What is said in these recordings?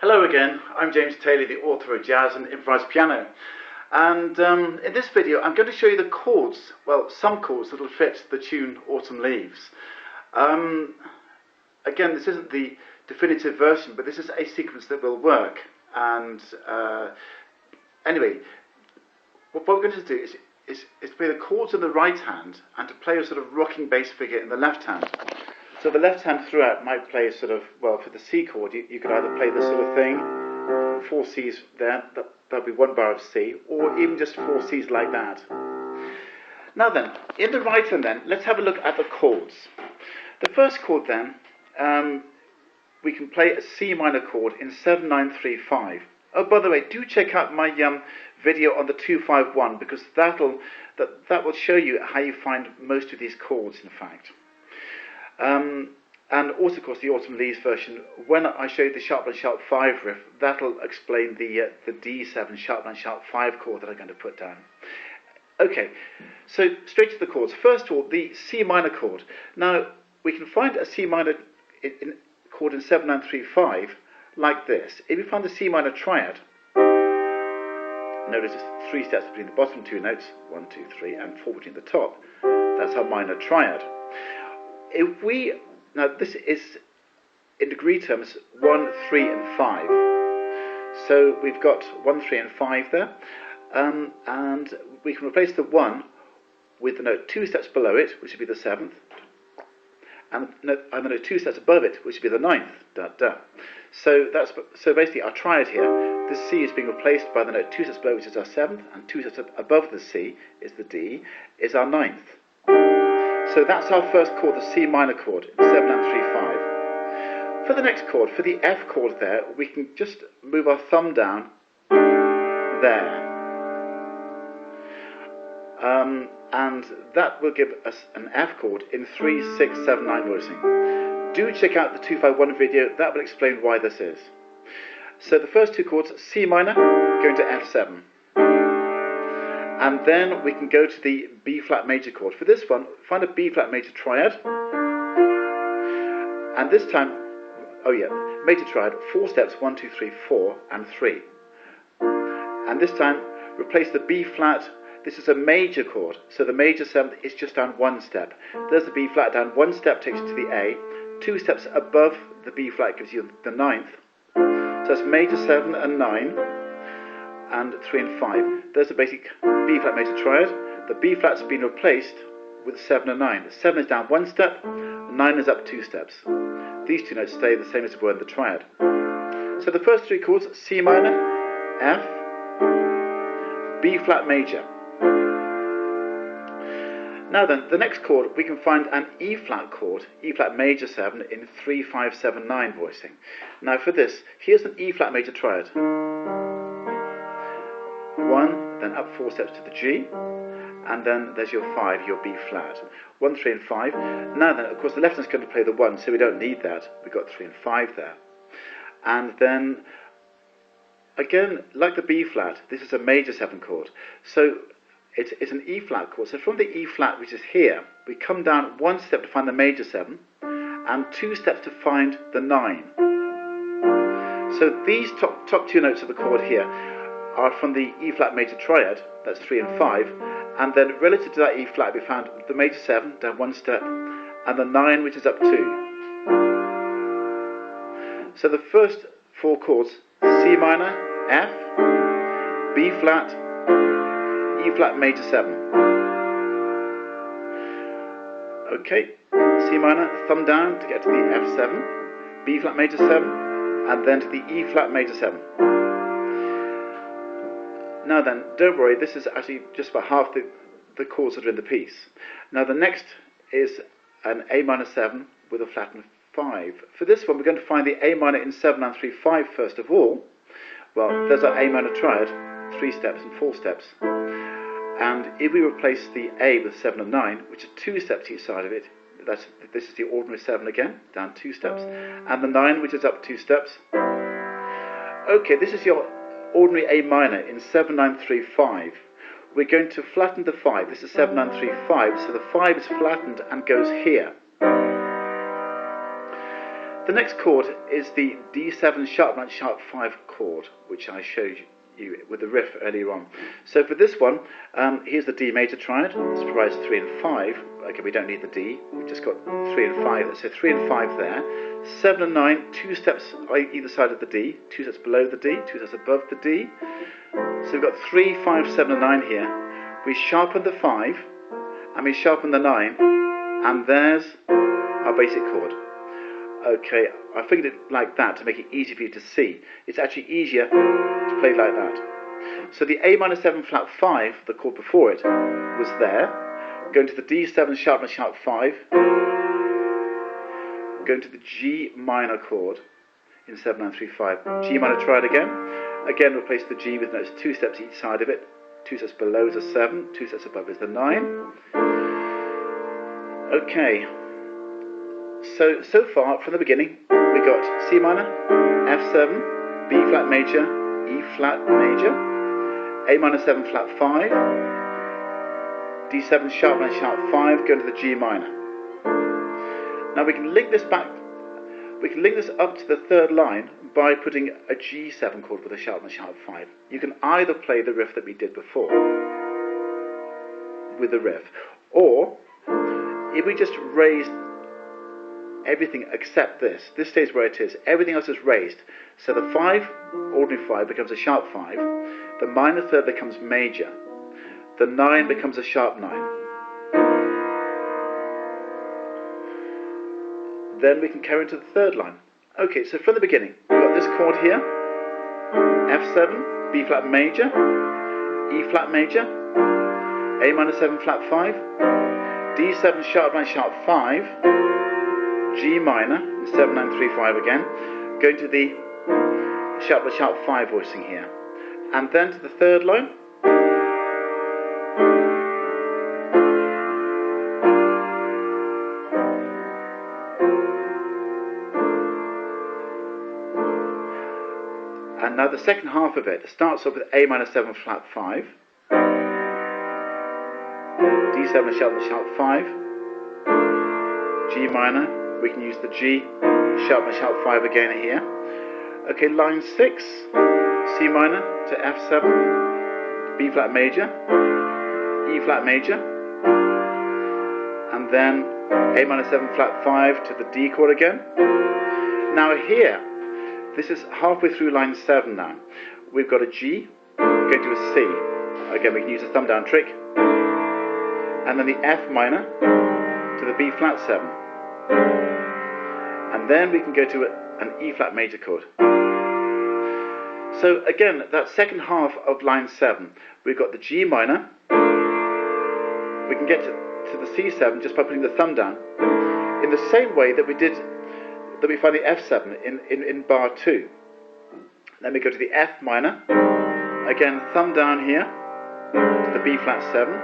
Hello again, I'm James Taylor, the author of Jazz and Improvised Piano. And in this video I'm going to show you the chords, well, some chords that will fit the tune Autumn Leaves. Again, this isn't the definitive version, but this is a sequence that will work. And anyway, what we're going to do is to play the chords in the right hand and to play a sort of rocking bass figure in the left hand. So the left hand throughout might play sort of, well, for the C chord, you could either play this sort of thing, 4 C's there, that'll be 1 bar of C, or even just 4 C's like that. Now then, in the right hand then, let's have a look at the chords. The first chord then, we can play a C minor chord in 7-9-3-5. Oh, by the way, do check out my video on the 2-5-1, because that will show you how you find most of these chords, in fact. And also, of course, the Autumn Leaves version, when I show you the sharp 9 sharp 5 riff, that'll explain the D7 sharp 9 sharp 5 chord that I'm going to put down. Okay, so straight to the chords. First of all, the C minor chord. Now, we can find a C minor chord in 7-9-3-5 like this. If you find the C minor triad, notice it's 3 steps between the bottom 2 notes, 1, 2, 3, and 4 between the top. That's our minor triad. If we, now this is in degree terms 1, 3 and 5. So we've got 1, 3 and 5 there, and we can replace the 1 with the note 2 steps below it, which would be the 7th, and the note 2 steps above it, which would be the 9th. Da, da. So basically our triad here, the C is being replaced by the note 2 steps below, which is our 7th, and 2 steps above the C is the D, is our 9th. So that's our first chord, the C minor chord, 7-9-3-5. For the next chord, for the F chord there, we can just move our thumb down there. And that will give us an F chord in 3, 6, 7, 9 voicing. Do check out the 2-5-1 video, that will explain why this is. So the first 2 chords, C minor, going to F7. And then we can go to the B-flat major chord. For this one, find a B-flat major triad. And this time, oh yeah, major triad, 4 steps, 1, 2, 3, 4, and 3. And this time, replace the B-flat. This is a major chord, so the major 7th is just down 1 step. There's the B-flat down 1 step, takes you to the A. 2 steps above the B-flat gives you the 9th. So that's major 7 and 9. And 3 and 5. There's the basic B-flat major triad. The B-flat's been replaced with 7 and 9. 7 is down 1 step, 9 is up 2 steps. These 2 notes stay the same as they were in the triad. So the first 3 chords, C minor, F, B-flat major. Now then, the next chord, we can find an E-flat chord, E-flat major 7 in 3, 5, 7, 9 voicing. Now for this, here's an E-flat major triad. 1, then up 4 steps to the G, and then there's your 5, your B flat. 1, 3 and 5. Now then, of course, the left hand's going to play the 1, so we don't need that. We've got 3 and 5 there. And then, again, like the B flat, this is a major 7 chord. So it's an E flat chord. So from the E flat, which is here, we come down 1 step to find the major 7, and 2 steps to find the 9. So these top 2 notes of the chord here are from the E-flat major triad, that's 3 and 5, and then relative to that E-flat we found the major 7 down 1 step, and the 9 which is up 2. So the first 4 chords, C minor, F, B-flat, E-flat major 7. Okay, C minor, thumb down to get to the F7, B-flat major 7, and then to the E-flat major 7. Now then, don't worry, this is actually just about half the chords that are in the piece. Now the next is an A minor 7 with a flattened 5. For this one, we're going to find the A minor in 7-9-3-5 first of all. Well, there's our A minor triad, 3 steps and 4 steps. And if we replace the A with 7 and 9, which are 2 steps each side of it, this is the ordinary 7 again, down 2 steps, and the 9, which is up 2 steps. Okay, this is your ordinary A minor in 7-9-3-5. We're going to flatten the 5. This is 7-9-3-5, so the 5 is flattened and goes here. The next chord is the D7 sharp 9 sharp 5 chord, which I showed you with the riff earlier on. So for this one, here's the D major triad. This provides 3 and 5. Okay, we don't need the D. We've just got 3 and 5. So 3 and 5 there. 7 and 9, 2 steps either side of the D, 2 steps below the D, 2 steps above the D. So we've got 3, 5, 7 and 9 here. We sharpen the 5 and we sharpen the 9, and there's our basic chord. Okay, I figured it like that to make it easy for you to see. It's actually easier to play like that. So the A minor 7 flat 5, the chord before it, was there. Going to the D7 sharp 9 sharp 5. Going to the G minor chord in 7-9-3-5. G minor triad again. Again, replace the G with notes 2 steps each side of it. 2 steps below is a 7, 2 steps above is the 9. Okay. So far, from the beginning, we got C minor, F7, B flat major, E flat major, A minor 7 flat 5, D7 sharp 9 sharp 5, going to the G minor. Now we can link this back, we can link this up to the third line by putting a G7 chord with a sharp 9 sharp 5. You can either play the riff that we did before with the riff, or if we just raised everything except this stays where it is, everything else is raised. So the 5, ordinary 5, becomes a sharp 5, the minor third becomes major, the 9 becomes a sharp 9. Then we can carry into the third line. Okay, so from the beginning, we've got this chord here, F7, B flat major, E flat major, A minor 7 flat 5, D7 sharp 9 sharp 5, G minor, 7-9-3-5 again, going to the sharp 5 voicing here, and then to the third line. And now the second half of it starts off with A minor 7 flat 5, D7 sharp 5, G minor. We can use the G sharp 5 again here. Okay, line 6, C minor to F7, B flat major, E flat major, and then A minor 7 flat 5 to the D chord again. Now here, this is halfway through line 7 now. We've got a G, going to a C. Again, we can use the thumb down trick. And then the F minor to the B flat 7. And then we can go to an E flat major chord. So again, that second half of line 7, we've got the G minor. We can get to the C7 just by putting the thumb down, in the same way that we find the F7 in bar 2. Then we go to the F minor. Again, thumb down here to the B flat 7,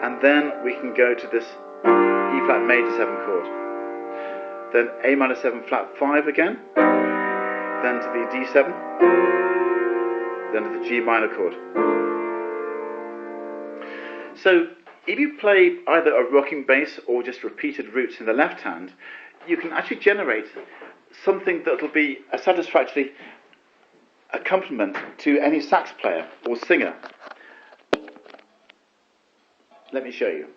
and then we can go to this E flat major 7 chord. Then A minor 7 flat 5 again, then to the D7, then to the G minor chord. So if you play either a rocking bass or just repeated roots in the left hand, you can actually generate something that will be a satisfactory accompaniment to any sax player or singer. Let me show you.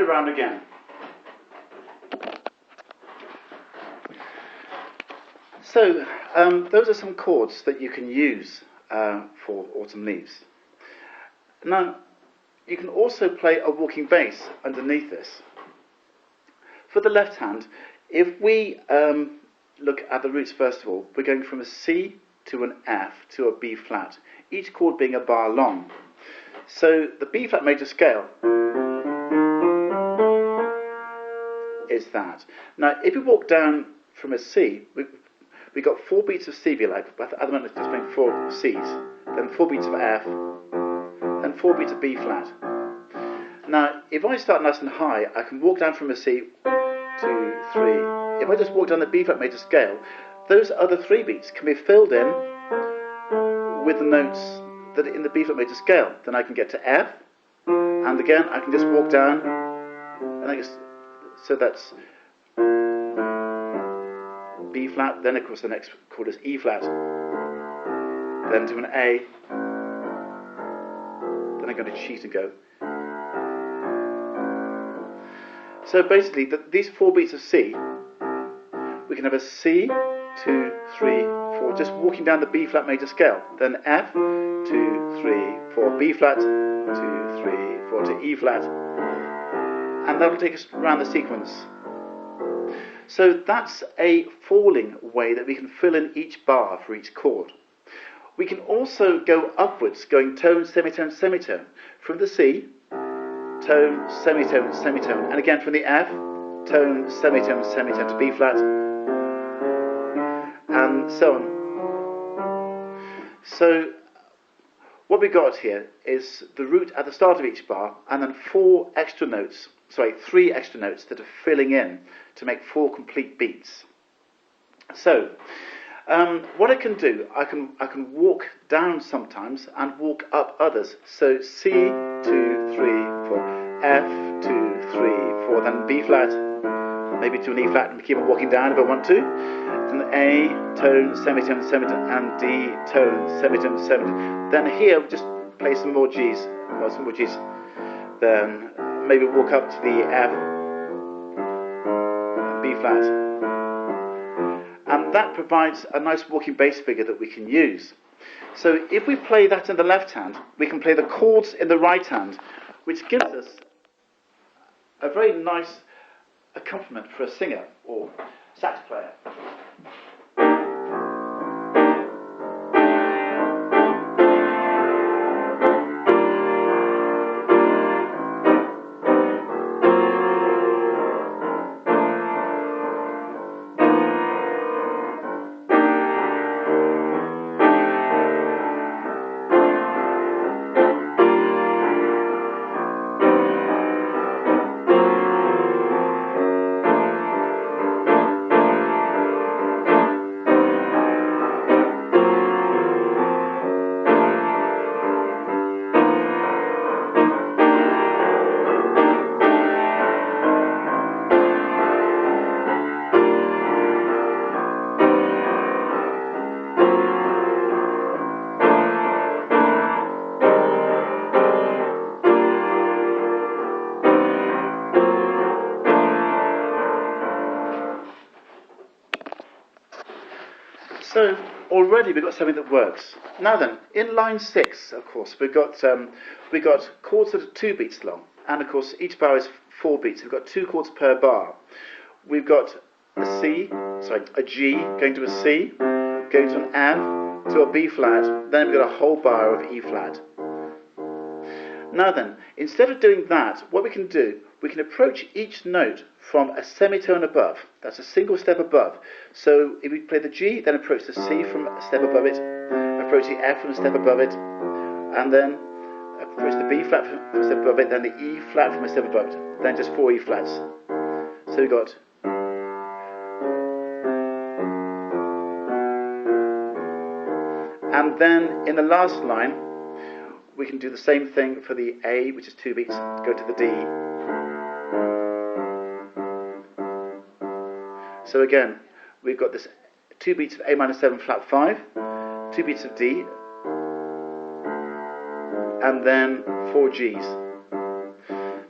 it around again. So, those are some chords that you can use for Autumn Leaves. Now, you can also play a walking bass underneath this. For the left hand, if we look at the roots first of all, we're going from a C to an F to a B flat, each chord being a bar long. So the B flat major scale is that. Now, if you walk down from a C, we got 4 beats of C, if you like, but at the moment it's just playing 4 Cs, then 4 beats of F, then 4 beats of B flat. Now, if I start nice and high, I can walk down from a C, 2, 3. If I just walk down the B flat major scale, those other 3 beats can be filled in with the notes that are in the B flat major scale. Then I can get to F, and again I can just walk down, and I guess, so that's B flat, then of course the next chord is E flat, then to an A, then I'm going to cheat and go. So basically, these 4 beats of C, we can have a C, 2, 3, 4, just walking down the B flat major scale, then F, 2, 3, 4, B flat, 2, 3, 4 to E flat, and that will take us around the sequence. So that's a falling way that we can fill in each bar for each chord. We can also go upwards, going tone, semitone, semitone. From the C, tone, semitone, semitone. And again from the F, tone, semitone, semitone to B flat, and so on. So what we got here is the root at the start of each bar, and then 3 extra notes that are filling in to make 4 complete beats. So, what I can do, I can walk down sometimes and walk up others. So C, 2, 3, 4, F, 2, 3, 4, then B flat, maybe to an E flat, and keep on walking down if I want to. Then A, tone, semitone, semitone, and D, tone, semitone, semitone. Then here, just play some more Gs, Then maybe walk up to the F, B flat, and that provides a nice walking bass figure that we can use. So if we play that in the left hand, we can play the chords in the right hand, which gives us a very nice accompaniment for a singer or sax player. So already we've got something that works. Now then, in line 6, of course, we've got chords that are 2 beats long, and of course each bar is 4 beats. We've got 2 chords per bar. We've got a G going to a C, going to an F, to a B flat, then we've got a whole bar of E flat. Now then, instead of doing that, what we can do, we can approach each note from a semitone above. That's a single step above. So if we play the G, then approach the C from a step above it, approach the F from a step above it, and then approach the B flat from a step above it, then the E flat from a step above it, then just 4 E flats. So we've got and then in the last line, we can do the same thing for the A, which is 2 beats, go to the D. So again, we've got this 2 beats of A minor 7 flat 5, 2 beats of D, and then 4 Gs.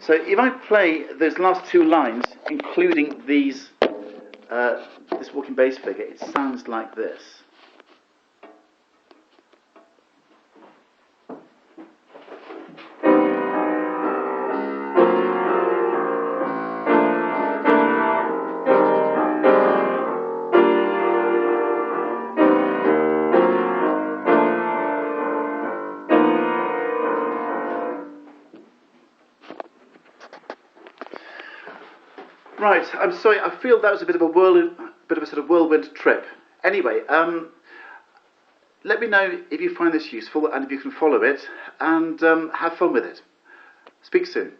So if I play those last two lines, including these, this walking bass figure, it sounds like this. Right, I'm sorry. I feel that was a bit of a sort of whirlwind trip. Anyway, let me know if you find this useful and if you can follow it, and have fun with it. Speak soon.